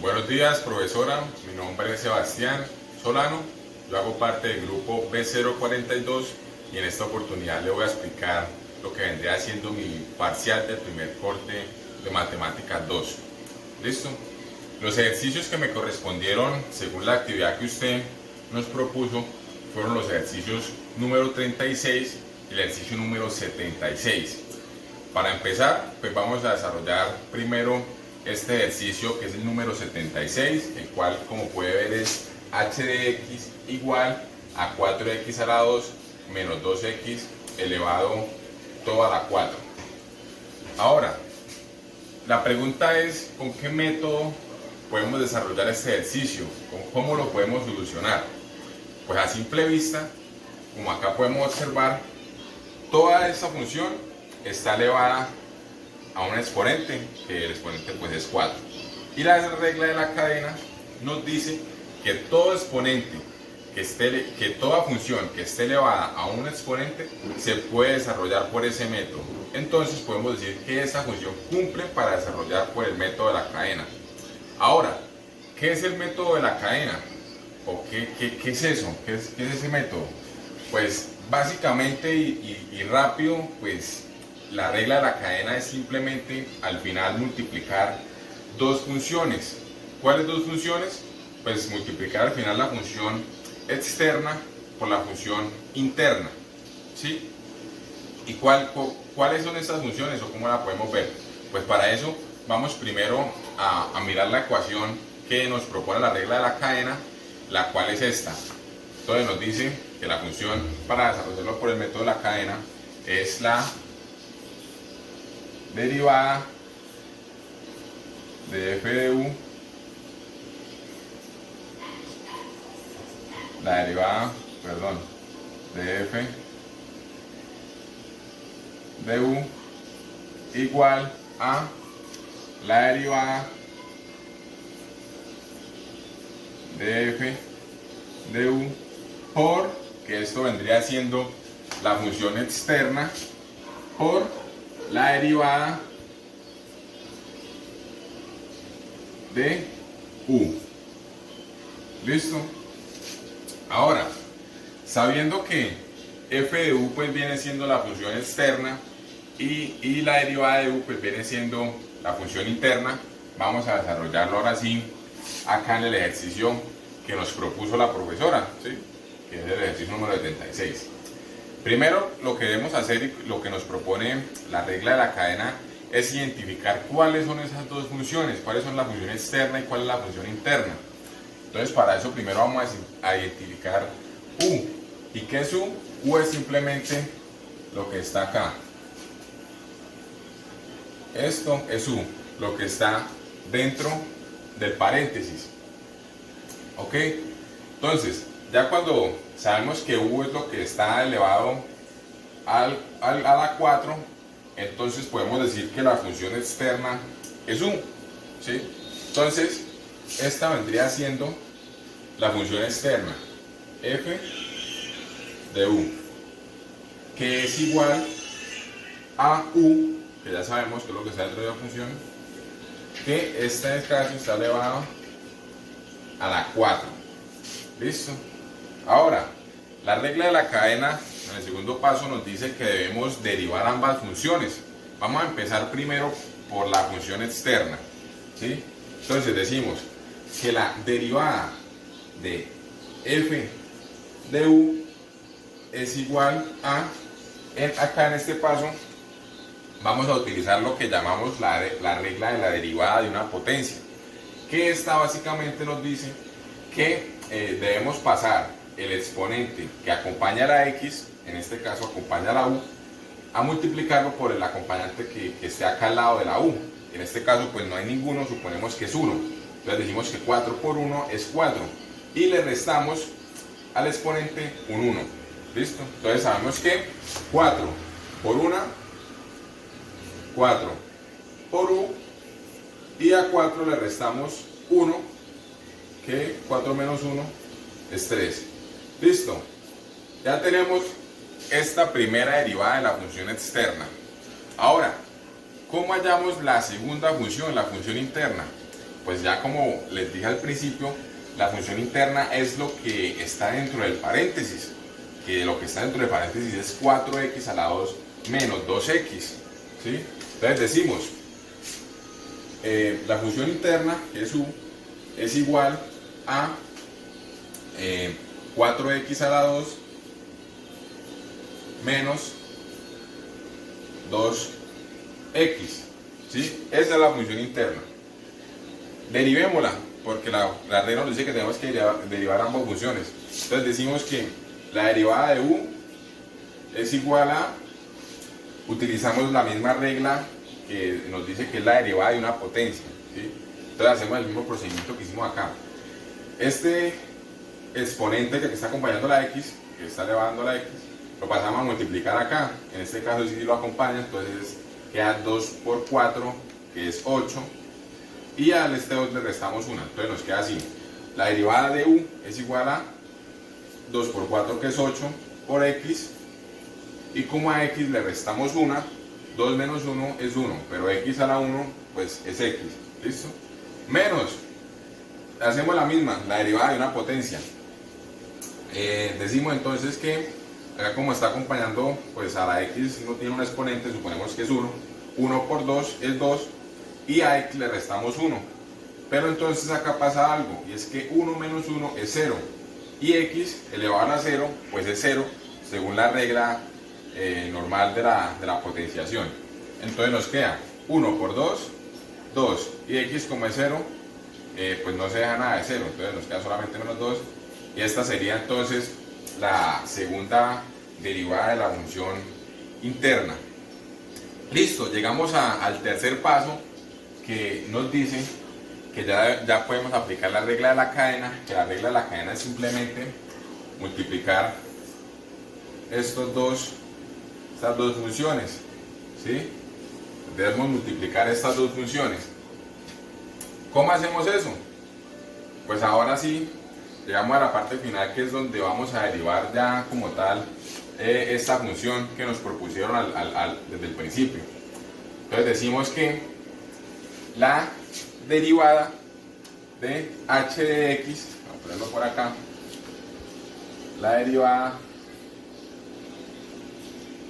Buenos días, profesora. Mi nombre es Sebastián Solano. Yo hago parte del grupo B042 y en esta oportunidad le voy a explicar lo que vendría siendo mi parcial del primer corte de Matemáticas 2. ¿Listo? Los ejercicios que me correspondieron según la actividad que usted nos propuso fueron los ejercicios número 36 y el ejercicio número 76. Para empezar, pues vamos a desarrollar primero este ejercicio que es el número 76, el cual, como puede ver, es h de x igual a 4x a la 2 menos 2x elevado todo a la 4. Ahora, la pregunta es, ¿con qué método podemos desarrollar este ejercicio? ¿Cómo lo podemos solucionar? Pues a simple vista, como acá podemos observar, toda esta función está elevada a un exponente, que el exponente pues es 4. Y la regla de la cadena nos dice que todo exponente, que toda función que esté elevada a un exponente se puede desarrollar por ese método. Entonces podemos decir que esa función cumple para desarrollar por el método de la cadena. Ahora, ¿qué es el método de la cadena? ¿O qué es eso? ¿Qué es ese método? Pues básicamente y rápido, pues la regla de la cadena es simplemente al final multiplicar dos funciones. ¿Cuáles dos funciones? Pues multiplicar al final la función externa por la función interna. ¿Sí? ¿Y cuáles son estas funciones o cómo la podemos ver? Pues para eso vamos primero a mirar la ecuación que nos propone la regla de la cadena, la cual es esta. Entonces nos dice que la función para desarrollarlo por el método de la cadena es la derivada de f de u, la derivada, de f de u igual a la derivada de f de u por, que esto vendría siendo la función externa, por la derivada de u. ¿Listo? Ahora, sabiendo que f de u pues viene siendo la función externa y la derivada de u pues viene siendo la función interna, vamos a desarrollarlo ahora sí acá en el ejercicio que nos propuso la profesora, ¿sí? Que es el ejercicio número 76. Primero, lo que debemos hacer y lo que nos propone la regla de la cadena es identificar cuáles son esas dos funciones, cuáles son la función externa y cuál es la función interna. Entonces, para eso primero vamos a identificar u. ¿Y qué es u? U es simplemente lo que está acá. Esto es u, lo que está dentro del paréntesis. ¿Ok? Entonces, ya cuando sabemos que u es lo que está elevado a la 4, entonces podemos decir que la función externa es u. ¿Sí? Entonces, esta vendría siendo la función externa, f de u, que es igual a u, que ya sabemos que es lo que está dentro de la función, que este caso está elevado a la 4. ¿Listo? Ahora, la regla de la cadena en el segundo paso nos dice que debemos derivar ambas funciones. Vamos a empezar primero por la función externa, ¿sí? Entonces decimos que la derivada de f de u es igual a, acá en este paso vamos a utilizar lo que llamamos la regla de la derivada de una potencia, que esta básicamente nos dice que debemos pasar el exponente que acompaña a la x, en este caso acompaña a la u, a multiplicarlo por el acompañante que esté acá al lado de la u. En este caso pues no hay ninguno, suponemos que es 1. Entonces decimos que 4 por 1 es 4 y le restamos al exponente un 1. ¿Listo? Entonces sabemos que 4 por 1, 4 por u, y a 4 le restamos 1, que 4 menos 1 es 3. ¿Listo? Ya tenemos esta primera derivada de la función externa. Ahora, ¿cómo hallamos la segunda función, la función interna? pues ya como les dije al principio, la función interna es lo que está dentro del paréntesis, que lo que está dentro del paréntesis es 4x a la 2 menos 2x, ¿sí? Entonces decimos, la función interna, que es u, es igual a 4x a la 2 menos 2x, ¿sí? Esa es la función interna. Derivémosla, porque la regla nos dice que tenemos que derivar ambas funciones. Entonces decimos que la derivada de u es igual a, utilizamos la misma regla que nos dice que es la derivada de una potencia, ¿sí? Entonces hacemos el mismo procedimiento que hicimos acá. Este exponente que está acompañando la x, que está elevando la x, lo pasamos a multiplicar acá. En este caso si lo acompaña, entonces queda 2 por 4, que es 8. Y al este 2 le restamos 1, entonces nos queda así. La derivada de u es igual a 2 por 4, que es 8, por x. Y como a x le restamos 1, 2 menos 1 es 1, pero x a la 1 pues es x, ¿listo? Menos, hacemos la misma, la derivada de una potencia. Decimos entonces que acá como está acompañando pues a la x no tiene un exponente, suponemos que es 1. 1 por 2 es 2 y a x le restamos 1. Pero entonces acá pasa algo, y es que 1 menos 1 es 0 y x elevado a 0 pues es 0 según la regla normal de la potenciación. Entonces nos queda 1 por 2, 2, y x como es 0, pues no se deja nada de 0, entonces nos queda solamente menos 2, y esta sería entonces la segunda derivada de la función interna. Listo, llegamos al tercer paso, que nos dice que ya podemos aplicar la regla de la cadena, que la regla de la cadena es simplemente multiplicar estas dos funciones, ¿sí? Debemos multiplicar estas dos funciones. ¿Cómo hacemos eso? Pues ahora sí, llegamos a la parte final, que es donde vamos a derivar ya como tal esta función que nos propusieron desde el principio. Entonces decimos que la derivada de h de x, vamos a ponerlo por acá, la derivada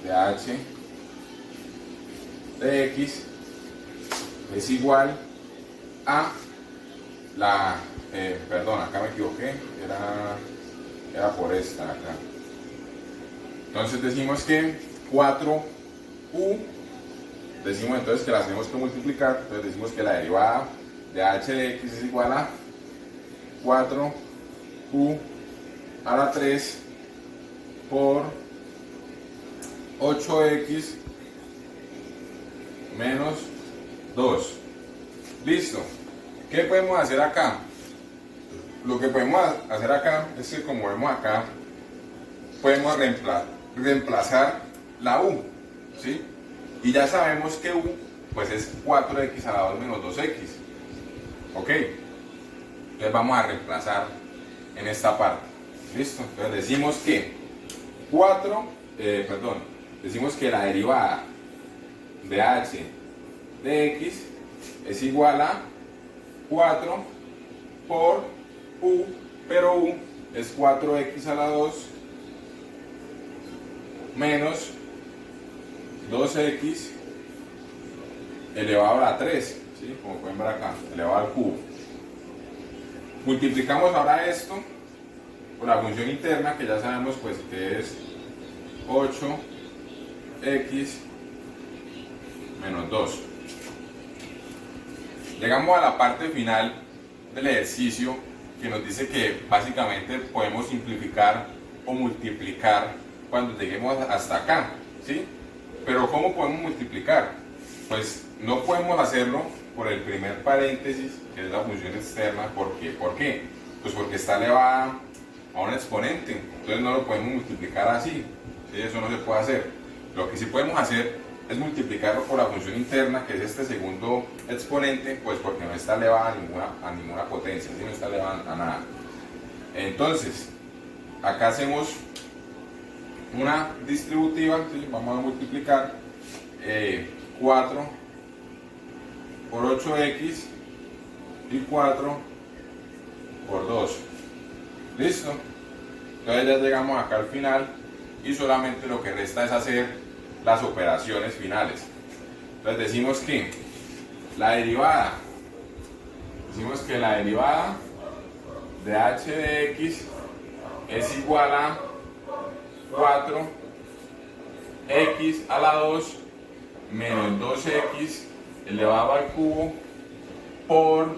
de h de x es igual a la, perdón, acá me equivoqué, era por esta acá. Entonces decimos que 4u, decimos entonces que la tenemos que multiplicar, entonces decimos que la derivada de h de x es igual a 4u a la 3 por 8x menos 2. Listo. ¿Qué podemos hacer acá? Lo que podemos hacer acá es que, como vemos acá, podemos reemplazar la u, ¿sí? Y ya sabemos que u pues es 4x a la 2 menos 2x. ¿Ok? Entonces vamos a reemplazar en esta parte. ¿Listo? Entonces decimos que decimos que la derivada de h de x es igual a 4 por u, pero u es 4x a la 2 menos 2x elevado a la 3, ¿sí? Como pueden ver acá, elevado al cubo. Multiplicamos ahora esto por la función interna, que ya sabemos pues que es 8x menos 2. Llegamos a la parte final del ejercicio, que nos dice que básicamente podemos simplificar o multiplicar cuando lleguemos hasta acá, ¿sí? Pero ¿cómo podemos multiplicar? Pues no podemos hacerlo por el primer paréntesis, que es la función externa. ¿Por qué? ¿Por qué? Pues porque está elevada a un exponente, entonces no lo podemos multiplicar así, ¿sí? Eso no se puede hacer. Lo que sí podemos hacer es multiplicarlo por la función interna, que es este segundo exponente, pues porque no está elevada a ninguna potencia, ¿sí? No está elevada a nada. Entonces, acá hacemos una distributiva, ¿sí? Vamos a multiplicar 4 por 8x y 4 por 2. ¿Listo? Entonces ya llegamos acá al final y solamente lo que resta es hacer las operaciones finales. Entonces decimos que la derivada de h de x es igual a 4x a la 2 menos 2x elevado al cubo por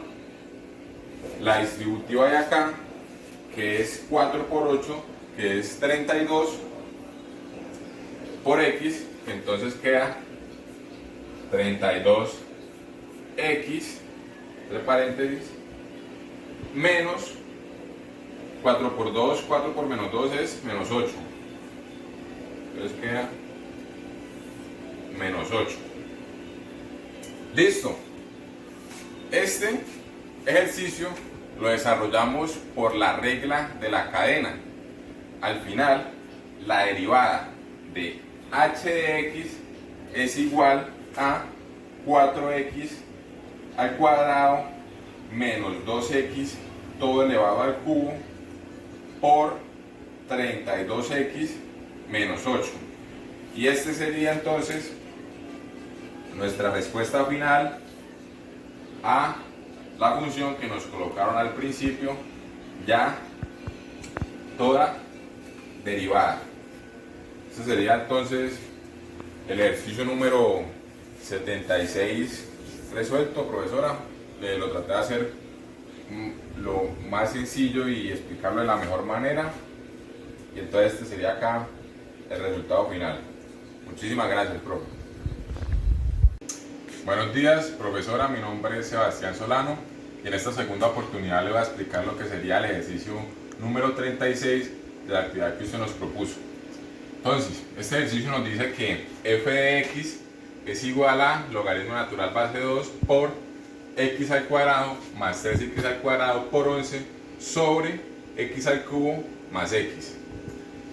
la distributiva de acá, que es 4 por 8, que es 32, por x, que entonces queda 32x, entre paréntesis, menos 4 por 2, 4 por menos 2 es menos 8. Entonces queda menos 8. Listo. Este ejercicio lo desarrollamos por la regla de la cadena. Al final, la derivada de h de x es igual a 4x al cuadrado menos 2x todo elevado al cubo por 32x menos 8. Y este sería entonces nuestra respuesta final a la función que nos colocaron al principio, ya toda derivada. Este sería entonces el ejercicio número 76 resuelto, profesora. Lo traté de hacer lo más sencillo y explicarlo de la mejor manera. Y entonces este sería acá el resultado final. Muchísimas gracias, profe. Buenos días, profesora. Mi nombre es Sebastián Solano y en esta segunda oportunidad le voy a explicar lo que sería el ejercicio número 36 de la actividad que usted nos propuso. Entonces, este ejercicio nos dice que f de x es igual a logaritmo natural base 2 por x al cuadrado más 3x al cuadrado por 11 sobre x al cubo más x.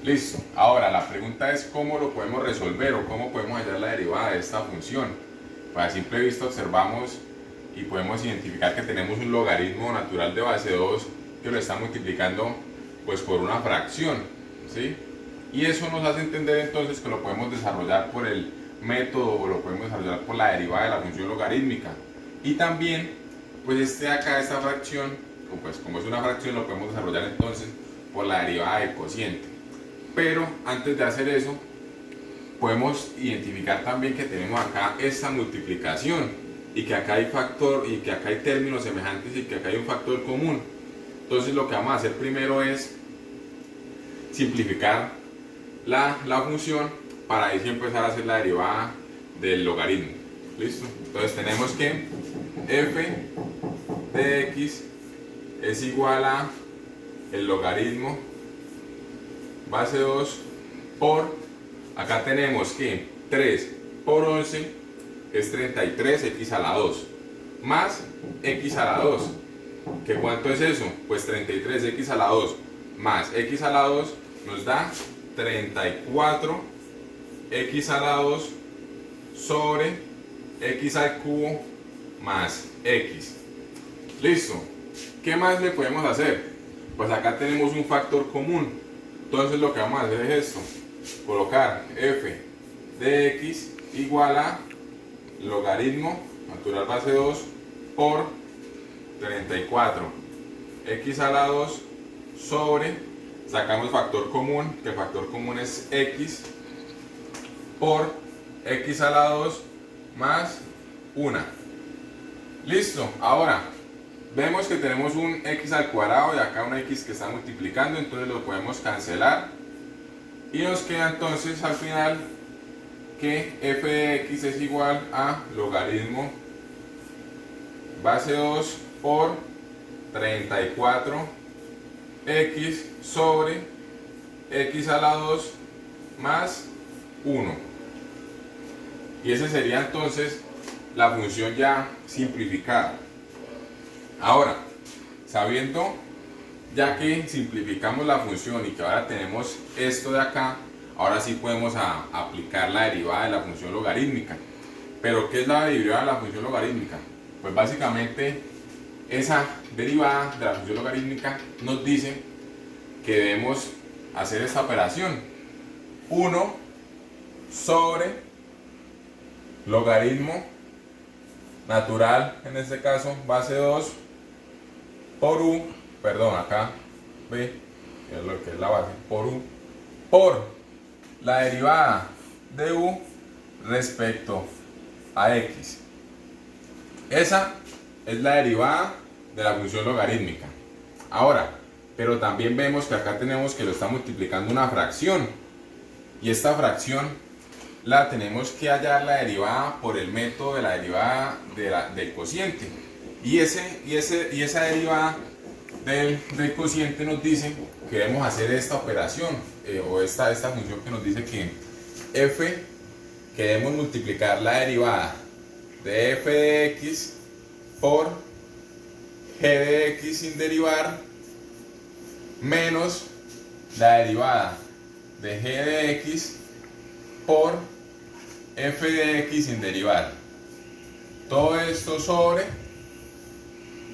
Listo. Ahora la pregunta es cómo lo podemos resolver o cómo podemos hallar la derivada de esta función. Pues a simple vista observamos y podemos identificar que tenemos un logaritmo natural de base 2 que lo está multiplicando pues por una fracción, ¿sí? Y eso nos hace entender entonces que lo podemos desarrollar por el método o lo podemos desarrollar por la derivada de la función logarítmica. Y también pues esta fracción, pues como es una fracción, lo podemos desarrollar entonces por la derivada del cociente. Pero antes de hacer eso podemos identificar también que tenemos acá esta multiplicación y que acá hay factor y que acá hay términos semejantes y que acá hay un factor común. Entonces lo que vamos a hacer primero es simplificar la función para ahí sí empezar a hacer la derivada del logaritmo. ¿Listo? Entonces tenemos que f de x es igual a el logaritmo base 2 por, acá tenemos que 3 por 11 es 33x a la 2 más x a la 2, ¿que cuánto es eso? Pues 33x a la 2 más x a la 2 nos da 34x a la 2 sobre x al cubo más x. Listo. ¿Qué más le podemos hacer? Pues acá tenemos un factor común. Entonces lo que vamos a hacer es esto: colocar f de x igual a logaritmo natural base 2 por 34x a la 2 sobre, sacamos factor común, que el factor común es x, por x a la 2 más 1. Listo. Ahora vemos que tenemos un x al cuadrado y acá una x que está multiplicando, entonces lo podemos cancelar y nos queda entonces al final que f de x es igual a logaritmo base 2 por 34x sobre x a la 2 más 1. Y esa sería entonces la función ya simplificada. Ahora, sabiendo ya que simplificamos la función y que ahora tenemos esto de acá, ahora sí podemos aplicar la derivada de la función logarítmica. Pero ¿qué es la derivada de la función logarítmica? Pues básicamente esa derivada de la función logarítmica nos dice que debemos hacer esta operación: 1 sobre logaritmo natural, en este caso base 2, por u, perdón, acá b, que es lo que es la base, por u, por la derivada de u respecto a x. Esa es la derivada de la función logarítmica. Ahora, pero también vemos que acá tenemos que lo está multiplicando una fracción, y esta fracción la tenemos que hallar la derivada por el método de la derivada del cociente, y esa derivada del cociente nos dice que debemos hacer esta operación, o esta función que nos dice que f, que debemos multiplicar la derivada de f de x por g de x sin derivar menos la derivada de g de x por f de x sin derivar. Todo esto sobre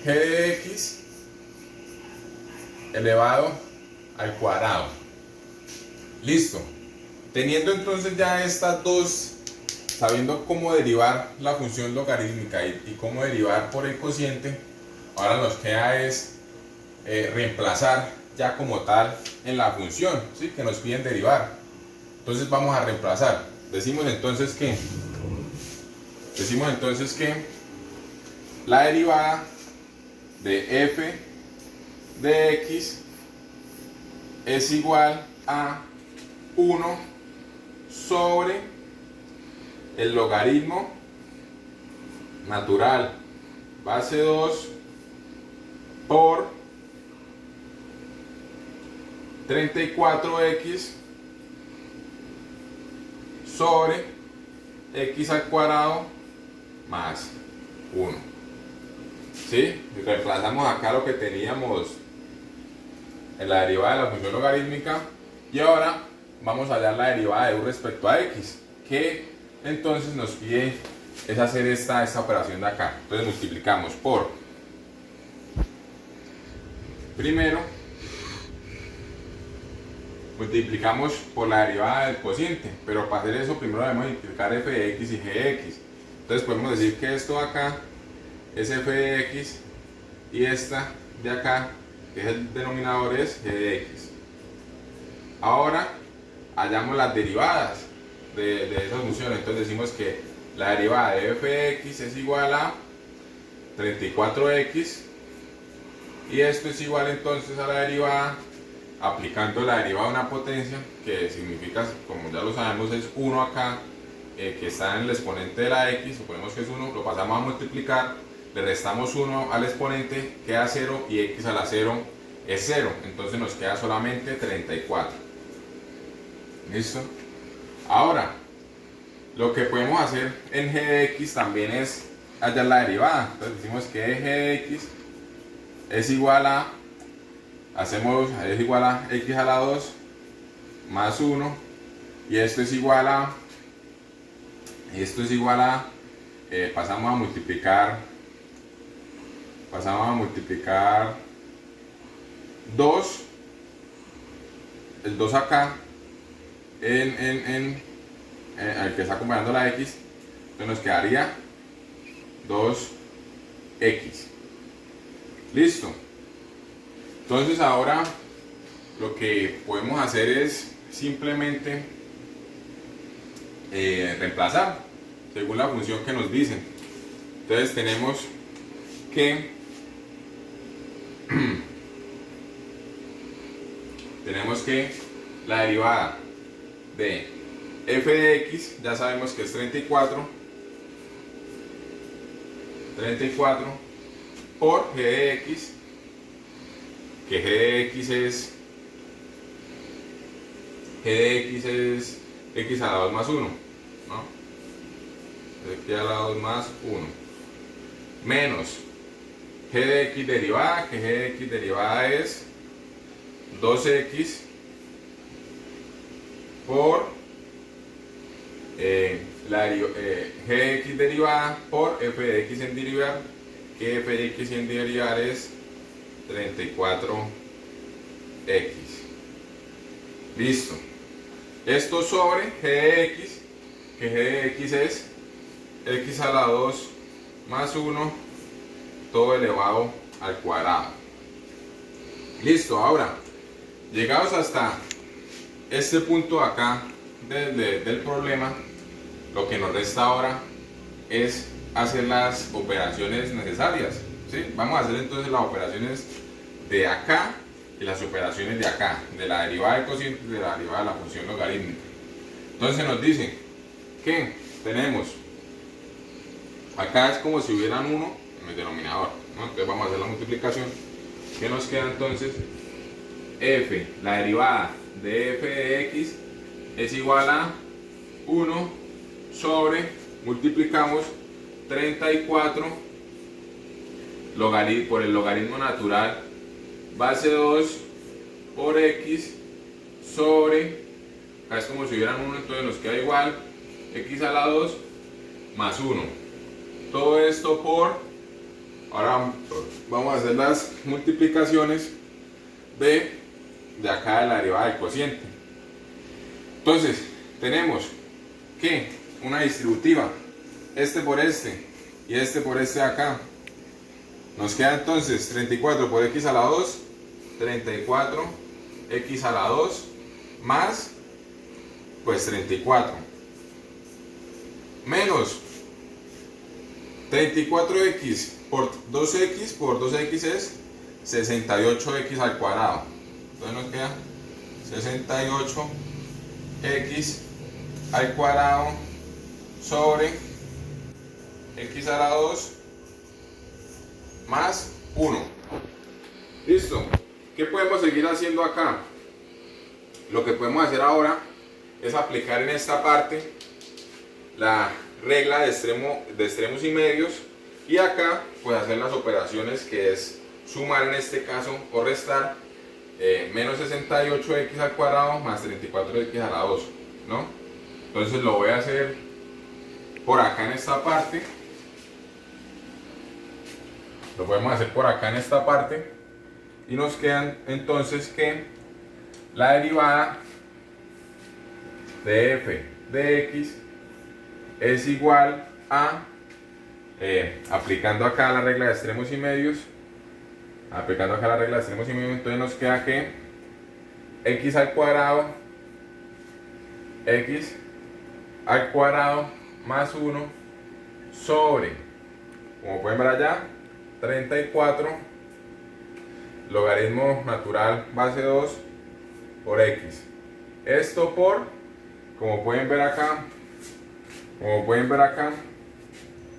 g de x elevado al cuadrado. Listo. Teniendo entonces ya estas dos, sabiendo cómo derivar la función logarítmica y cómo derivar por el cociente, ahora nos queda es reemplazar ya como tal en la función, ¿sí?, que nos piden derivar. Entonces vamos a reemplazar. Decimos entonces que la derivada de f de x es igual a 1 sobre el logaritmo natural base 2 por 34x sobre x al cuadrado más 1. ¿Sí? Y reemplazamos acá lo que teníamos en la derivada de la función logarítmica, y ahora vamos a hallar la derivada de u respecto a x, que entonces nos pide es hacer esta operación de acá. Entonces multiplicamos por, primero multiplicamos por la derivada del cociente, pero para hacer eso primero debemos multiplicar f de x y g de x. Entonces podemos decir que esto de acá es f de x y esta de acá, que es el denominador, es g de x. Ahora hallamos las derivadas de esas funciones. Entonces decimos que la derivada de f de x es igual a 34x, y esto es igual entonces a la derivada, aplicando la derivada de una potencia, que significa, como ya lo sabemos, es 1 acá, que está en el exponente de la x, suponemos que es 1, lo pasamos a multiplicar, le restamos 1 al exponente, queda 0, y x a la 0 es 0, entonces nos queda solamente 34. ¿Listo? Ahora, lo que podemos hacer en g de x también es hallar la derivada. Entonces decimos que g de x es igual a, es igual a x a la 2 más 1, y esto es igual a, pasamos a multiplicar 2, el 2 acá el que está acompañando la x, entonces nos quedaría 2x. Listo. Entonces ahora lo que podemos hacer es simplemente reemplazar según la función que nos dicen. Entonces tenemos que la derivada de f de x ya sabemos que es 34 por g de x, que g de x es x a la 2 más 1, ¿no? X a la 2 más 1, menos g de x derivada, que g de x derivada es 2x por g de x derivada por f de x en derivar, que f de x sin derivar es 34x. Listo. Esto sobre g de x, que g de x es x a la 2 más 1, todo elevado al cuadrado. Listo, ahora, llegados hasta este punto acá del problema, lo que nos resta ahora es hacer las operaciones necesarias, ¿sí? Vamos a hacer entonces las operaciones de acá y las operaciones de acá, de la derivada del cociente y de la derivada de la función logarítmica. Entonces nos dice que tenemos, acá es como si hubieran 1 en el denominador, ¿no? Entonces vamos a hacer la multiplicación. ¿Qué nos queda entonces? F, la derivada de f de x es igual a 1 sobre, multiplicamos 34 por el logaritmo natural base 2 por x sobre, acá es como si hubieran 1, entonces nos queda igual x a la 2 más 1. Todo esto por, ahora vamos a hacer las multiplicaciones de acá de la derivada del cociente. Entonces tenemos que una distributiva, este por este y este por este de acá, nos queda entonces 34 por x a la 2, 34 x a la 2 más pues 34 menos 34x por 2x es 68x al cuadrado. Entonces nos queda 68x al cuadrado sobre x a la 2 más 1. Listo. ¿Qué podemos seguir haciendo acá? Lo que podemos hacer ahora es aplicar en esta parte la regla de extremos y medios, y acá pues hacer las operaciones que es sumar en este caso o restar, menos 68x al cuadrado más 34x a la 2, ¿no? Entonces lo voy a hacer por acá en esta parte, lo podemos hacer por acá en esta parte, y nos quedan entonces que la derivada de f de x es igual a, aplicando acá la regla de extremos y medios, entonces nos queda que x al cuadrado más 1 sobre, como pueden ver allá, 34 logaritmo natural base 2 por x. Esto por, como pueden ver acá,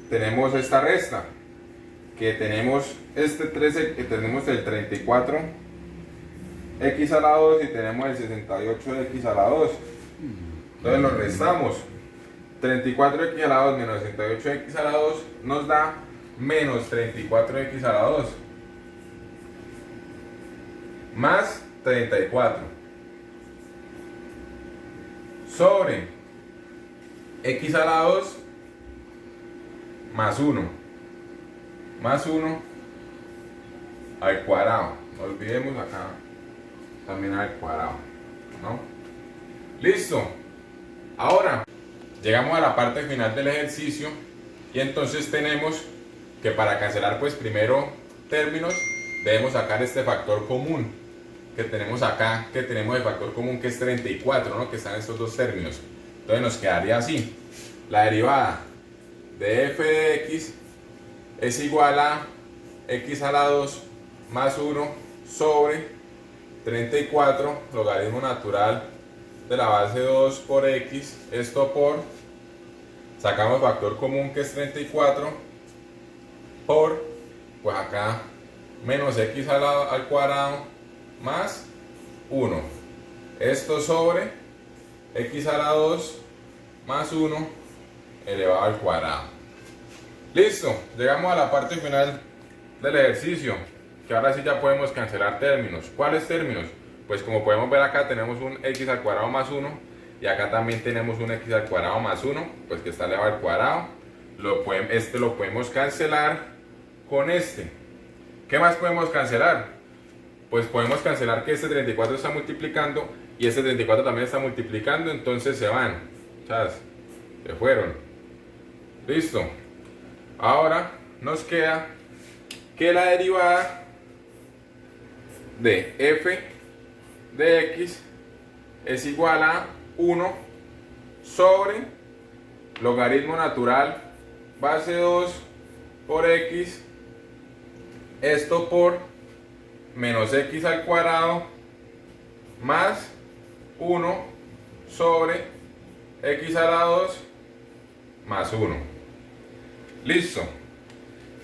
tenemos esta resta, que tenemos este 13, que tenemos el 34 x a la 2 y tenemos el 68 x a la 2. Entonces lo restamos. 34x a la 2 menos 68x a la 2 nos da menos 34x a la 2 más 34 sobre x a la 2 más 1 al cuadrado. No olvidemos acá también al cuadrado, ¿no? Listo. Ahora llegamos a la parte final del ejercicio, y entonces tenemos que, para cancelar pues primero términos, debemos sacar este factor común que tenemos acá, que tenemos el factor común que es 34, ¿no? Que están estos dos términos. Entonces nos quedaría así: la derivada de f de x es igual a x a la 2 más 1 sobre 34 logaritmo natural de la base 2 por x, esto por, sacamos el factor común que es 34 por, pues acá, menos x al cuadrado más 1, esto sobre x a la 2 más 1 elevado al cuadrado. Listo, llegamos a la parte final del ejercicio, que ahora sí ya podemos cancelar términos. ¿Cuáles términos? Pues como podemos ver acá tenemos un x al cuadrado más 1, y acá también tenemos un x al cuadrado más 1, pues que está elevado al cuadrado. Este lo podemos cancelar con este. ¿Qué más podemos cancelar? Pues podemos cancelar que este 34 está multiplicando y este 34 también está multiplicando, entonces se van. Chas, se fueron. Listo. Ahora nos queda que la derivada de f de x es igual a 1 sobre logaritmo natural base 2 por x, esto por menos x al cuadrado más 1 sobre x a la 2 más 1. Listo.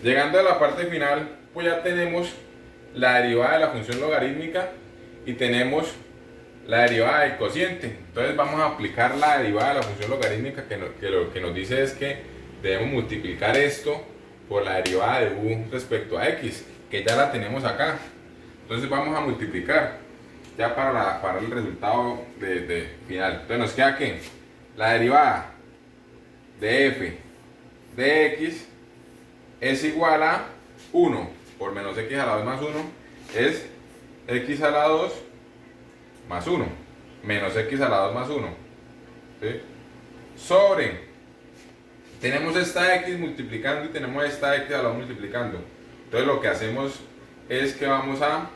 Llegando a la parte final, pues ya tenemos la derivada de la función logarítmica y tenemos la derivada del cociente. Entonces vamos a aplicar la derivada de la función logarítmica que lo que nos dice es que debemos multiplicar esto por la derivada de u respecto a x, que ya la tenemos acá. Entonces vamos a multiplicar ya para el resultado de final. Entonces nos queda que la derivada de f de x es igual a 1 por menos x a la 2 más 1 es x a la 2 más 1 menos x a la 2 más 1, ¿sí? Sobre, tenemos esta x multiplicando y tenemos esta x a la 2 multiplicando. Entonces lo que hacemos es que vamos a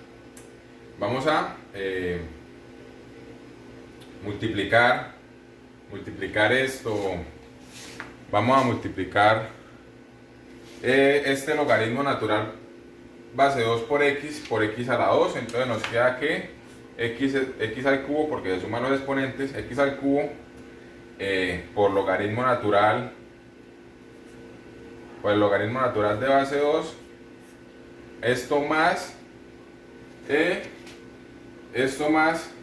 multiplicar esto. Vamos a multiplicar este logaritmo natural base 2 por x a la 2. Entonces nos queda que x al cubo, porque se suman los exponentes, x al cubo por logaritmo natural, por el logaritmo natural de base 2, esto más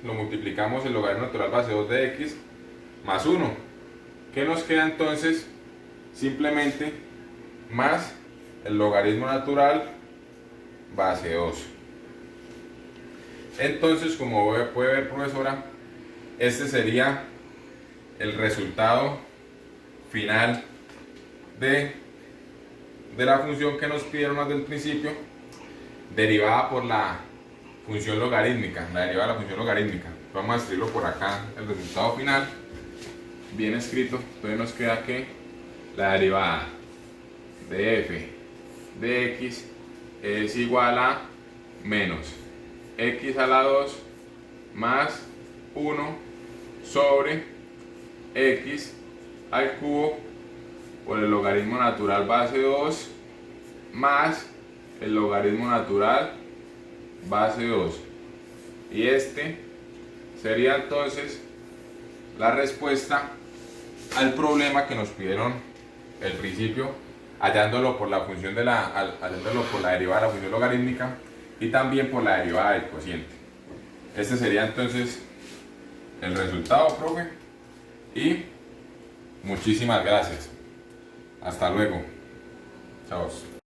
lo multiplicamos el logaritmo natural base 2 de x más 1. ¿Qué nos queda entonces? Simplemente más el logaritmo natural base 2. Entonces, como puede ver, profesora, este sería el resultado final de la función que nos pidieron desde el principio, derivada por la función logarítmica, la derivada de la función logarítmica. Vamos a escribirlo por acá, el resultado final, bien escrito. Entonces nos queda que la derivada de f de x es igual a menos x a la 2 más 1 sobre x al cubo por el logaritmo natural base 2 más el logaritmo natural base 2. Y este sería entonces la respuesta al problema que nos pidieron al principio, hallándolo por la función hallándolo por la derivada de la función logarítmica y también por la derivada del cociente. Este sería entonces el resultado, profe, y muchísimas gracias. Hasta luego. Chao.